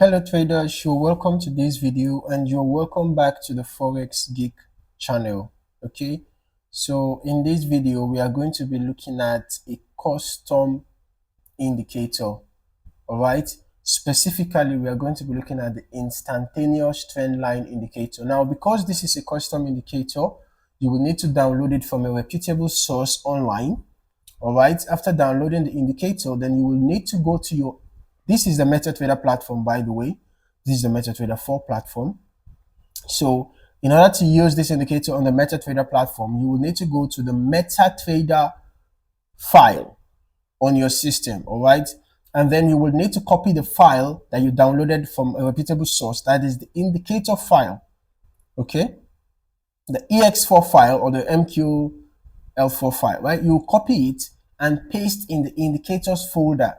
Hello traders, you're welcome to this video and you're welcome back to the Forex Geek channel. Okay, so in this video we are going to be looking at a custom indicator. All right, specifically we are going to be looking at the Instantaneous Trend Line Indicator. Now, because this is a custom indicator, you will need to download it from a reputable source online. All right, after downloading the indicator, then you will need to go to your, this is the MetaTrader platform, by the way. This is the MetaTrader 4 platform. So in order to use this indicator on the MetaTrader platform, you will need to go to the MetaTrader file on your system. All right, and then you will need to copy the file that you downloaded from a reputable source, that is the indicator file. Okay, the EX4 file or the MQ-L4 file, right? You copy it and paste in the indicators folder.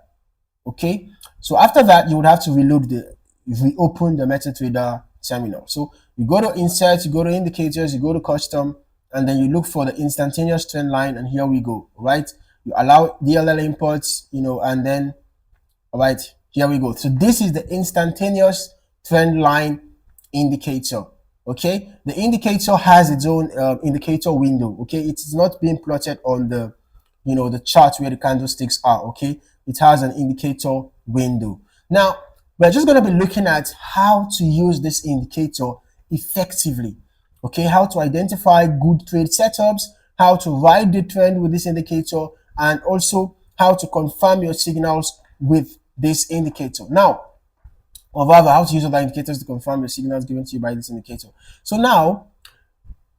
Okay, so after that you would have to reopen the MetaTrader terminal. So you go to insert, you go to indicators, you go to custom, and then you look for the instantaneous trend line, and here we go. Right, you allow DLL imports, and then all right, here we go. So this is the instantaneous trend line indicator. Okay, the indicator has its own indicator window. Okay, it is not being plotted on the the chart where the candlesticks are. Okay, it has an indicator window. Now we're just going to be looking at how to use this indicator effectively. Okay, how to identify good trade setups, how to ride the trend with this indicator, and also how to confirm your signals with this indicator. Now, or rather, how to use other indicators to confirm your signals given to you by this indicator. So now,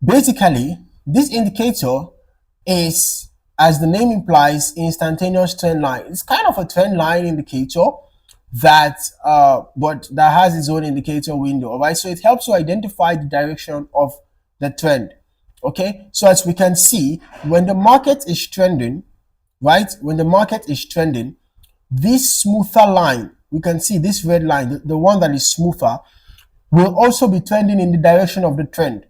basically, this indicator is, as the name implies, instantaneous trend line. It's kind of a trend line indicator that but that has its own indicator window. All right, so it helps you identify the direction of the trend. Okay, so as we can see, when the market is trending, right, when the market is trending, this smoother line, we can see this red line, the one that is smoother, will also be trending in the direction of the trend.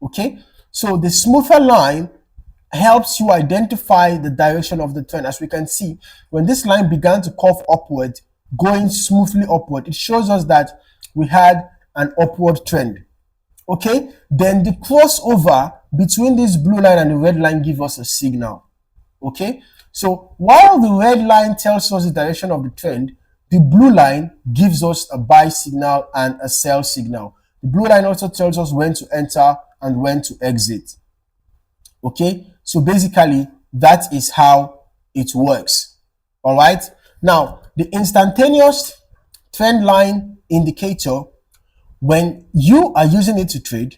Okay, so the smoother line helps you identify the direction of the trend. As we can see, when this line began to curve upward, going smoothly upward, it shows us that we had an upward trend. Okay, then the crossover between this blue line and the red line gives us a signal. Okay, so while the red line tells us the direction of the trend, the blue line gives us a buy signal and a sell signal. The blue line also tells us when to enter and when to exit. Okay, so basically that is how it works. All right, now the instantaneous trend line indicator, when you are using it to trade,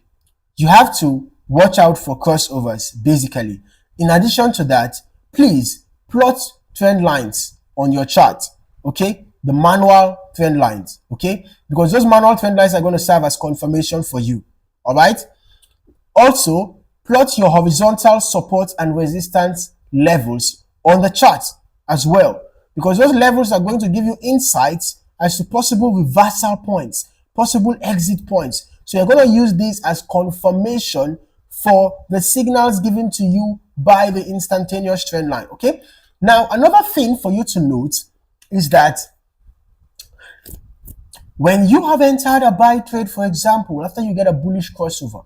you have to watch out for crossovers. Basically, in addition to that, please plot trend lines on your chart. Okay, the manual trend lines. Okay, because those manual trend lines are going to serve as confirmation for you. All right, also plot your horizontal support and resistance levels on the chart as well, because those levels are going to give you insights as to possible reversal points, possible exit points. So you're going to use this as confirmation for the signals given to you by the instantaneous trend line. Okay, now another thing for you to note is that when you have entered a buy trade, for example, after you get a bullish crossover,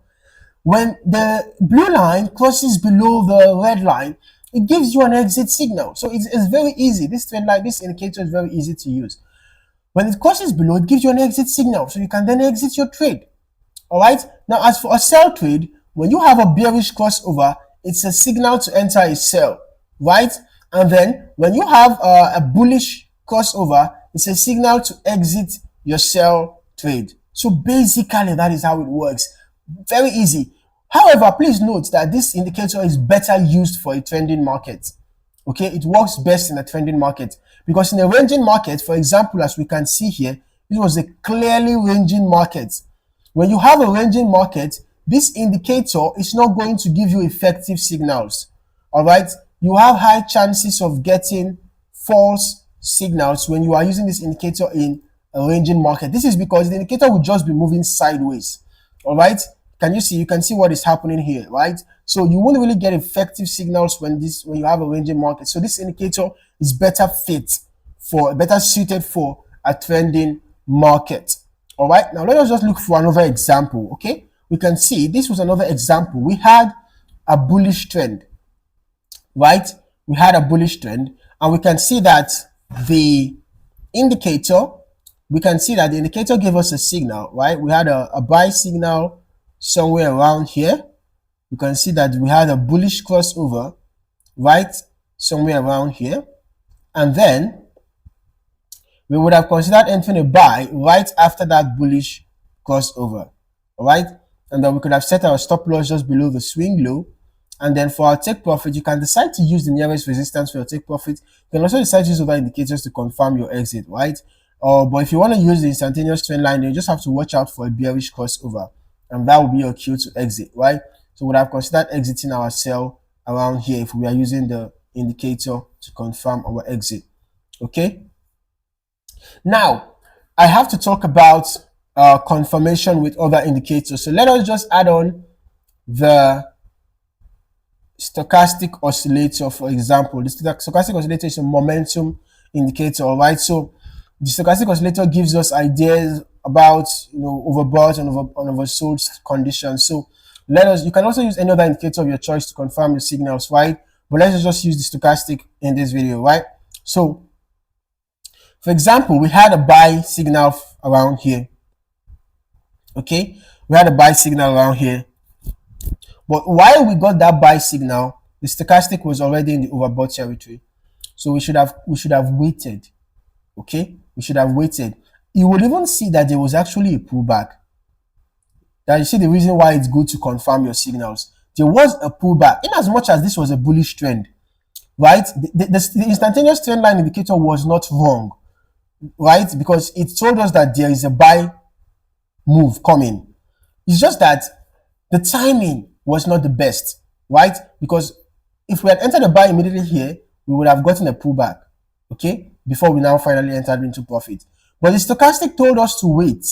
when the blue line crosses below the red line, it gives you an exit signal. So it's very easy. This trend line, this indicator is very easy to use. When it crosses below, it gives you an exit signal, so you can then exit your trade. All right. Now, as for a sell trade, when you have a bearish crossover, it's a signal to enter a sell, right? And then when you have a bullish crossover, it's a signal to exit your sell trade. So basically, that is how it works. Very easy. However, please note that this indicator is better used for a trending market. Okay, it works best in a trending market, because in a ranging market, for example, as we can see here, it was a clearly ranging market. When you have a ranging market, this indicator is not going to give you effective signals. All right, you have high chances of getting false signals when you are using this indicator in a ranging market. This is because the indicator will just be moving sideways. All right, can you see? You can see what is happening here, right? So you won't really get effective signals when you have a ranging market. So this indicator is better suited for a trending market. All right, now let us just look for another example. Okay, we can see this was another example. We had a bullish trend, right? We had a bullish trend, and we can see that the indicator, gave us a signal, right? We had a buy signal somewhere around here. You can see that we had a bullish crossover, right? Somewhere around here. And then we would have considered entering a buy right after that bullish crossover, all right? And then we could have set our stop loss just below the swing low. And then for our take profit, you can decide to use the nearest resistance for your take profit. You can also decide to use other indicators to confirm your exit, right? But if you want to use the instantaneous trend line, you just have to watch out for a bearish crossover, and that will be your cue to exit, right? So we would have considered exiting our sell around here if we are using the indicator to confirm our exit. Okay. Now, I have to talk about confirmation with other indicators. So let us just add on the stochastic oscillator, for example. The stochastic oscillator is a momentum indicator, all right? So the stochastic oscillator gives us ideas about, overbought and oversold conditions. So you can also use any other indicator of your choice to confirm your signals, right? But let's just use the stochastic in this video, right? So for example, we had a buy signal around here. Okay, we had a buy signal around here. But while we got that buy signal, the stochastic was already in the overbought territory. So we should have waited. Okay, we should have waited. You would even see that there was actually a pullback. That you see the reason why it's good to confirm your signals. There was a pullback, in as much as this was a bullish trend, right? The instantaneous trend line indicator was not wrong, right? Because it told us that there is a buy move coming. It's just that the timing was not the best, right? Because if we had entered a buy immediately here, we would have gotten a pullback, okay, before we now finally entered into profit. But the stochastic told us to wait.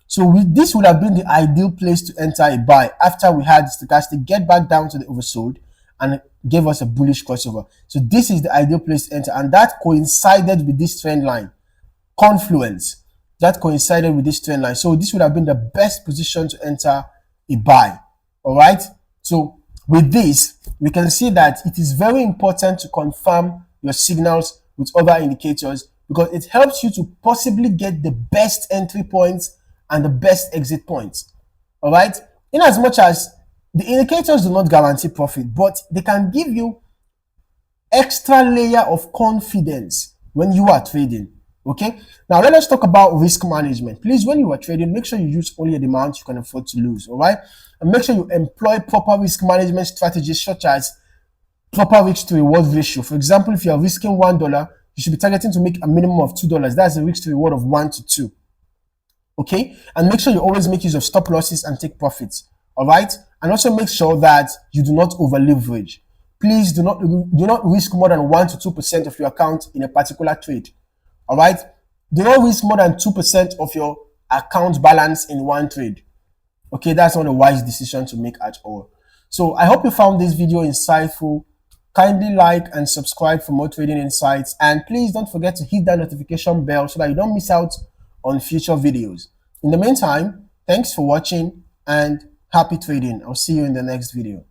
So this would have been the ideal place to enter a buy after we had the stochastic get back down to the oversold and gave us a bullish crossover. So this is the ideal place to enter, and that coincided with this trend line confluence. That coincided with this trend line. So this would have been the best position to enter a buy. All right. So with this, we can see that it is very important to confirm your signals with other indicators, because it helps you to possibly get the best entry points and the best exit points. All right. In as much as the indicators do not guarantee profit, but they can give you extra layer of confidence when you are trading. Okay, now let us talk about risk management. Please, when you are trading, make sure you use only the amount you can afford to lose. All right, and make sure you employ proper risk management strategies, such as proper risk to reward ratio. For example, if you are risking $1, you should be targeting to make a minimum of $2. That's a risk to reward of 1 to 2. Okay, and make sure you always make use of stop losses and take profits. All right, and also make sure that you do not over leverage. Please do not risk more than 1 to 2% of your account in a particular trade. All right, do not risk more than 2% of your account balance in one trade. Okay, that's not a wise decision to make at all. So I hope you found this video insightful. Kindly like and subscribe for more trading insights, and please don't forget to hit that notification bell so that you don't miss out on future videos. In the meantime, thanks for watching and happy trading. I'll see you in the next video.